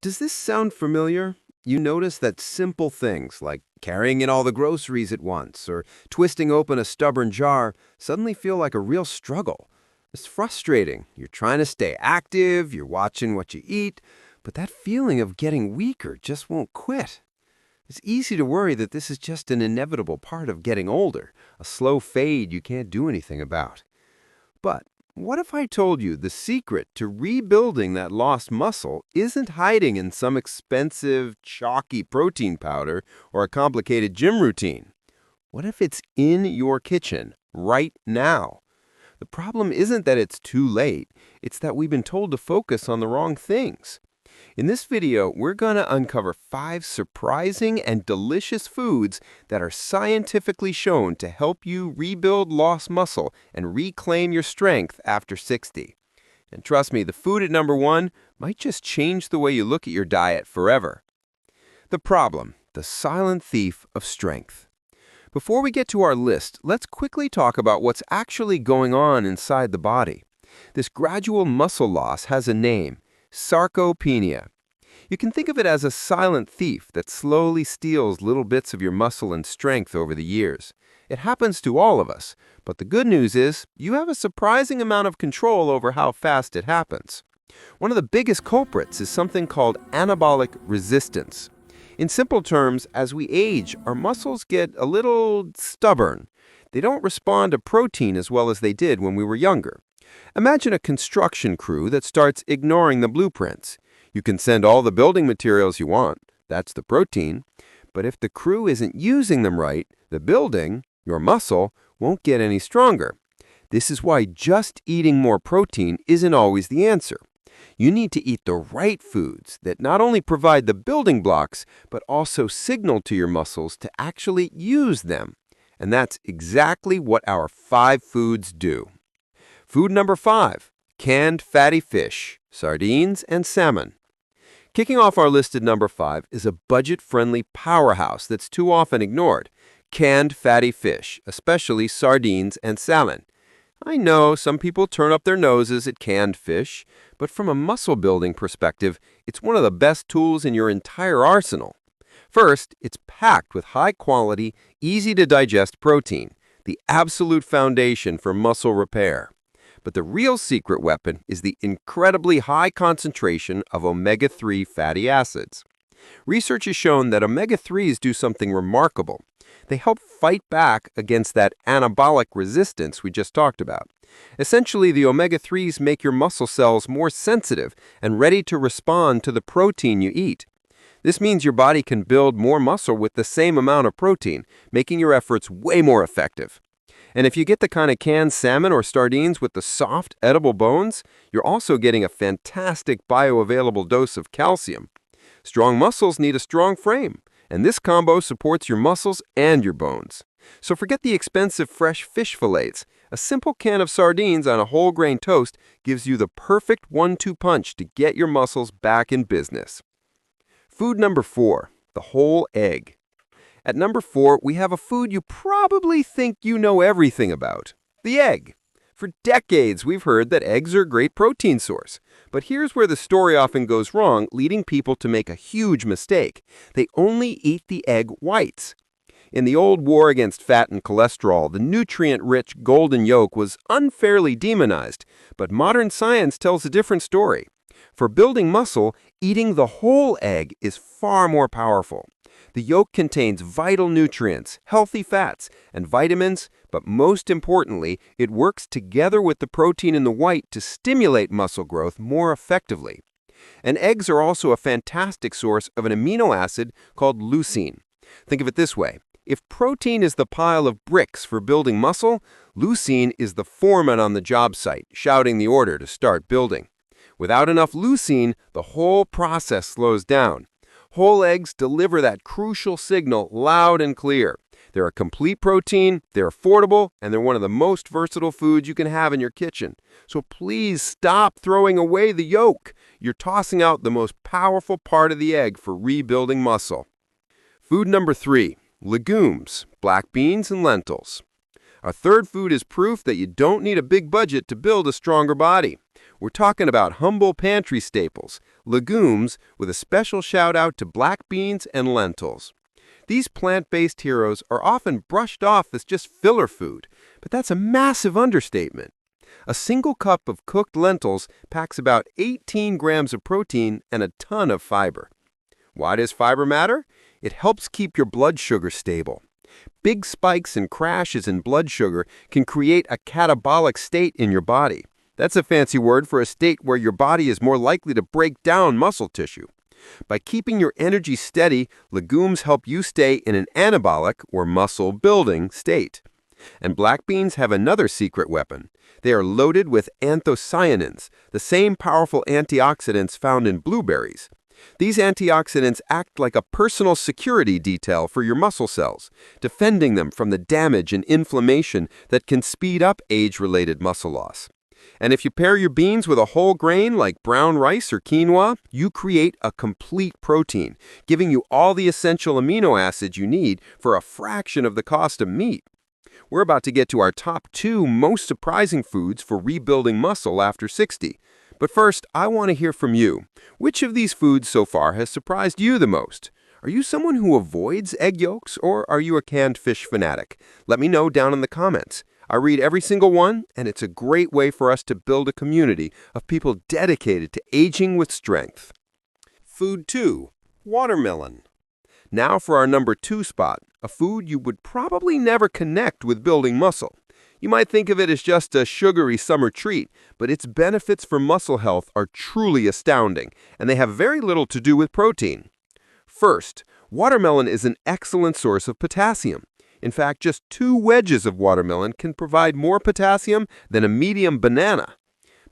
Does this sound familiar? You notice that simple things like carrying in all the groceries at once or twisting open a stubborn jar suddenly feel like a real struggle. It's frustrating. You're trying to stay active, you're watching what you eat, but that feeling of getting weaker just won't quit. It's easy to worry that this is just an inevitable part of getting older, a slow fade you can't do anything about. But what if I told you the secret to rebuilding that lost muscle isn't hiding in some expensive, chalky protein powder or a complicated gym routine? What if it's in your kitchen right now? The problem isn't that it's too late, it's that we've been told to focus on the wrong things. In this video, we're going to uncover 5 surprising and delicious foods that are scientifically shown to help you rebuild lost muscle and reclaim your strength after 60. And trust me, the food at number 1 might just change the way you look at your diet forever. The problem, the silent thief of strength. Before we get to our list, let's quickly talk about what's actually going on inside the body. This gradual muscle loss has a name: sarcopenia. You can think of it as a silent thief that slowly steals little bits of your muscle and strength over the years. It happens to all of us, but the good news is you have a surprising amount of control over how fast it happens. One of the biggest culprits is something called anabolic resistance. In simple terms, as we age, our muscles get a little stubborn. They don't respond to protein as well as they did when we were younger. Imagine a construction crew that starts ignoring the blueprints. You can send all the building materials you want, that's the protein, but if the crew isn't using them right, the building, your muscle, won't get any stronger. This is why just eating more protein isn't always the answer. You need to eat the right foods that not only provide the building blocks, but also signal to your muscles to actually use them. And that's exactly what our 5 foods do. Food number 5, canned fatty fish, sardines, and salmon. Kicking off our list at number 5 is a budget-friendly powerhouse that's too often ignored: canned fatty fish, especially sardines and salmon. I know some people turn up their noses at canned fish, but from a muscle-building perspective, it's one of the best tools in your entire arsenal. First, it's packed with high-quality, easy-to-digest protein, the absolute foundation for muscle repair. But the real secret weapon is the incredibly high concentration of omega-3 fatty acids. Research has shown that omega-3s do something remarkable. They help fight back against that anabolic resistance we just talked about. Essentially, the omega-3s make your muscle cells more sensitive and ready to respond to the protein you eat. This means your body can build more muscle with the same amount of protein, making your efforts way more effective. And if you get the kind of canned salmon or sardines with the soft, edible bones, you're also getting a fantastic bioavailable dose of calcium. Strong muscles need a strong frame, and this combo supports your muscles and your bones. So forget the expensive fresh fish fillets. A simple can of sardines on a whole grain toast gives you the perfect 1-2 punch to get your muscles back in business. Food number 4, the whole egg. At number 4, we have a food you probably think you know everything about: the egg. For decades, we've heard that eggs are a great protein source. But here's where the story often goes wrong, leading people to make a huge mistake. They only eat the egg whites. In the old war against fat and cholesterol, the nutrient-rich golden yolk was unfairly demonized. But modern science tells a different story. For building muscle, eating the whole egg is far more powerful. The yolk contains vital nutrients, healthy fats, and vitamins, but most importantly, it works together with the protein in the white to stimulate muscle growth more effectively. And eggs are also a fantastic source of an amino acid called leucine. Think of it this way: if protein is the pile of bricks for building muscle, leucine is the foreman on the job site, shouting the order to start building. Without enough leucine, the whole process slows down. Whole eggs deliver that crucial signal loud and clear. They're a complete protein, they're affordable, and they're one of the most versatile foods you can have in your kitchen. So please stop throwing away the yolk. You're tossing out the most powerful part of the egg for rebuilding muscle. Food number 3, legumes, black beans, and lentils. Our third food is proof that you don't need a big budget to build a stronger body. We're talking about humble pantry staples, legumes, with a special shout out to black beans and lentils. These plant-based heroes are often brushed off as just filler food, but that's a massive understatement. A single cup of cooked lentils packs about 18 grams of protein and a ton of fiber. Why does fiber matter? It helps keep your blood sugar stable. Big spikes and crashes in blood sugar can create a catabolic state in your body. That's a fancy word for a state where your body is more likely to break down muscle tissue. By keeping your energy steady, legumes help you stay in an anabolic or muscle-building state. And black beans have another secret weapon. They are loaded with anthocyanins, the same powerful antioxidants found in blueberries. These antioxidants act like a personal security detail for your muscle cells, defending them from the damage and inflammation that can speed up age-related muscle loss. And if you pair your beans with a whole grain like brown rice or quinoa, you create a complete protein, giving you all the essential amino acids you need for a fraction of the cost of meat. We're about to get to our top 2 most surprising foods for rebuilding muscle after 60. But first, I want to hear from you. Which of these foods so far has surprised you the most? Are you someone who avoids egg yolks, or are you a canned fish fanatic? Let me know down in the comments. I read every single one, and it's a great way for us to build a community of people dedicated to aging with strength. Food 2. Watermelon. Now for our number 2 spot, a food you would probably never connect with building muscle. You might think of it as just a sugary summer treat, but its benefits for muscle health are truly astounding, and they have very little to do with protein. First, watermelon is an excellent source of potassium. In fact, just 2 wedges of watermelon can provide more potassium than a medium banana.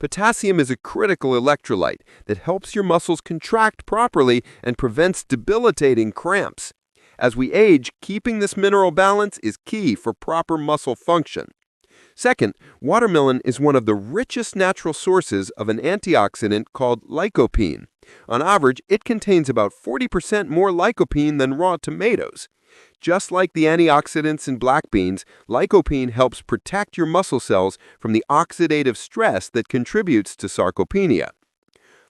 Potassium is a critical electrolyte that helps your muscles contract properly and prevents debilitating cramps. As we age, keeping this mineral balance is key for proper muscle function. Second, watermelon is one of the richest natural sources of an antioxidant called lycopene. On average, it contains about 40% more lycopene than raw tomatoes. Just like the antioxidants in black beans, lycopene helps protect your muscle cells from the oxidative stress that contributes to sarcopenia.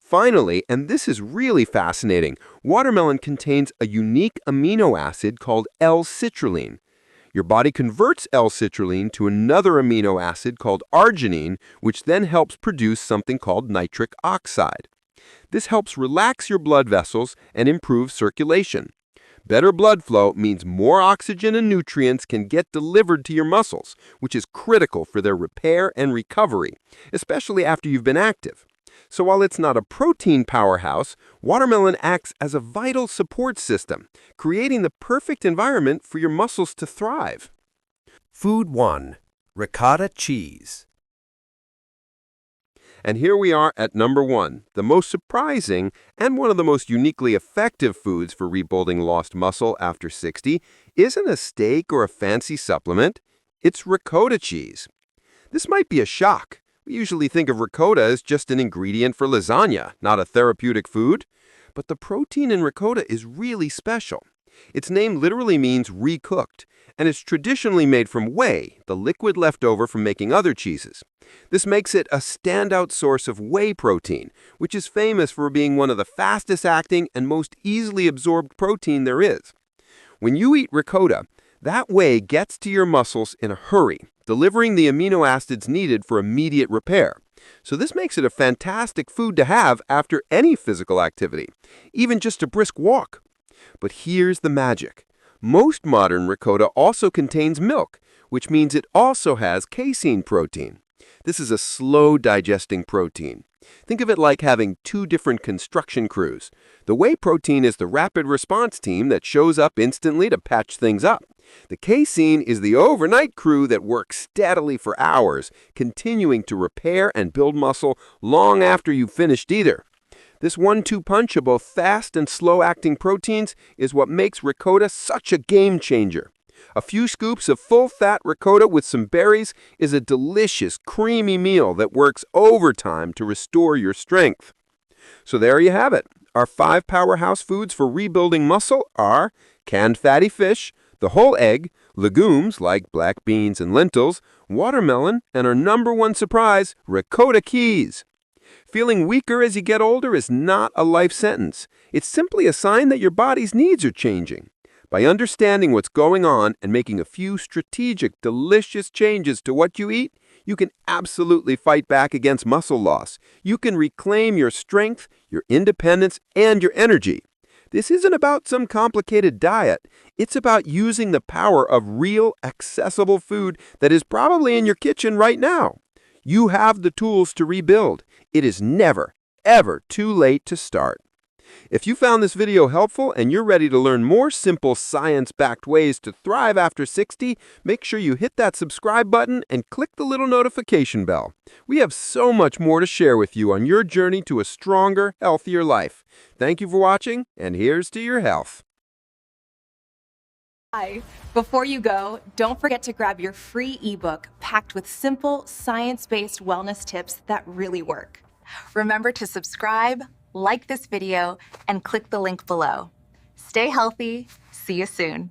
Finally, and this is really fascinating, watermelon contains a unique amino acid called L-citrulline. Your body converts L-citrulline to another amino acid called arginine, which then helps produce something called nitric oxide. This helps relax your blood vessels and improve circulation. Better blood flow means more oxygen and nutrients can get delivered to your muscles, which is critical for their repair and recovery, especially after you've been active. So while it's not a protein powerhouse, watermelon acts as a vital support system, creating the perfect environment for your muscles to thrive. Food 1. Ricotta cheese. And here we are at number 1, the most surprising and one of the most uniquely effective foods for rebuilding lost muscle after 60 isn't a steak or a fancy supplement, it's ricotta cheese. This might be a shock. We usually think of ricotta as just an ingredient for lasagna, not a therapeutic food. But the protein in ricotta is really special. Its name literally means recooked, and it's traditionally made from whey, the liquid left over from making other cheeses. This makes it a standout source of whey protein, which is famous for being one of the fastest-acting and most easily absorbed protein there is. When you eat ricotta, that whey gets to your muscles in a hurry, delivering the amino acids needed for immediate repair. So this makes it a fantastic food to have after any physical activity, even just a brisk walk. But here's the magic. Most modern ricotta also contains milk, which means it also has casein protein. This is a slow-digesting protein. Think of it like having 2 different construction crews. The whey protein is the rapid response team that shows up instantly to patch things up. The casein is the overnight crew that works steadily for hours, continuing to repair and build muscle long after you've finished either. This 1-2 punch of both fast and slow-acting proteins is what makes ricotta such a game changer. A few scoops of full-fat ricotta with some berries is a delicious, creamy meal that works overtime to restore your strength. So there you have it. Our 5 powerhouse foods for rebuilding muscle are canned fatty fish, the whole egg, legumes like black beans and lentils, watermelon, and our number 1 surprise, ricotta cheese. Feeling weaker as you get older is not a life sentence. It's simply a sign that your body's needs are changing. By understanding what's going on and making a few strategic, delicious changes to what you eat, you can absolutely fight back against muscle loss. You can reclaim your strength, your independence, and your energy. This isn't about some complicated diet. It's about using the power of real, accessible food that is probably in your kitchen right now. You have the tools to rebuild. It is never, ever too late to start. If you found this video helpful and you're ready to learn more simple science-backed ways to thrive after 60, make sure you hit that subscribe button and click the little notification bell. We have so much more to share with you on your journey to a stronger, healthier life. Thank you for watching, and here's to your health. Hi. Before you go, don't forget to grab your free ebook packed with simple, science-based wellness tips that really work. Remember to subscribe, like this video, and click the link below. Stay healthy. See you soon.